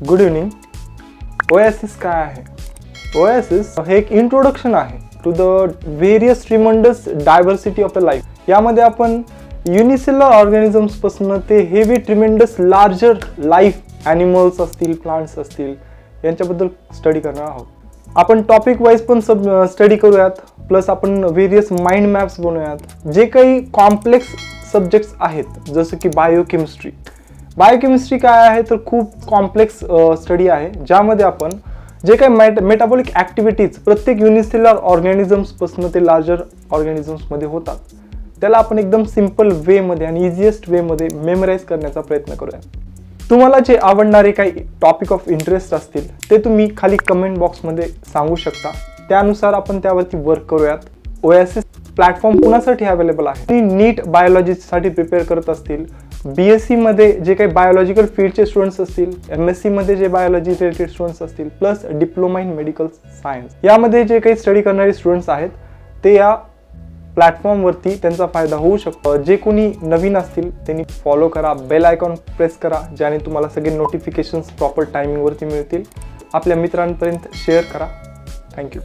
Good evening. Oasis काय आहे? Oasis हे एक इंट्रोडक्शन आहे to the various tremendous diversity of the life. यामध्ये आपण युनिसेल्युलर ऑर्गॅनिझम्स पासून ते heavy tremendous larger life, animals असतील, प्लांट्स असतील, यांच्याबद्दल स्टडी करणार आहोत. आपण टॉपिक वाईज पण स्टडी करूयात, प्लस आपण व्हेरियस माइंड मॅप्स बनवूयात. जे काही कॉम्प्लेक्स सब्जेक्ट्स आहेत जसं की बायोकेमिस्ट्री. बायोकेमिस्ट्री काय आहे तर खूप कॉम्प्लेक्स स्टडी आहे, ज्यामध्ये आपण जे काही मेटाबॉलिक ॲक्टिव्हिटीज प्रत्येक युनिसेल्युलर ऑर्गॅनिझम्सपासून ते लार्जर ऑर्गॅनिझम्समध्ये होतात, त्याला आपण एकदम सिम्पल वेमध्ये आणि इझिएस्ट वेमध्ये मेमराईज करण्याचा प्रयत्न करूया. तुम्हाला जे आवडणारे काही टॉपिक ऑफ इंटरेस्ट असतील ते तुम्ही खाली कमेंट बॉक्समध्ये सांगू शकता. त्यानुसार आपण त्यावरती वर्क करूयात. ओएसिस प्लॅटफॉर्म कुणासाठी अवेलेबल आहे? तुम्ही नीट बायोलॉजीसाठी प्रिपेअर करत असतील, BSc मध्ये जे काही बायोलॉजिकल फील्डचे स्टुडंट्स असतील, MSc मध्ये जे बायोलॉजी रिलेटेड स्टुडंट्स असतील, plus diploma in medical science यामध्ये जे काही स्टडी करणारे स्टुडंट्स आहेत ते या प्लॅटफॉर्मवरती त्यांचा फायदा होऊ शकतो. जे कोणी नवीन असतील त्यांनी फॉलो करा, बेल आयकॉन प्रेस करा, ज्याने तुम्हाला सगळे नोटिफिकेशन्स प्रॉपर टायमिंगवरती मिळतील. आपल्या मित्रांपर्यंत शेअर करा. थँक्यू.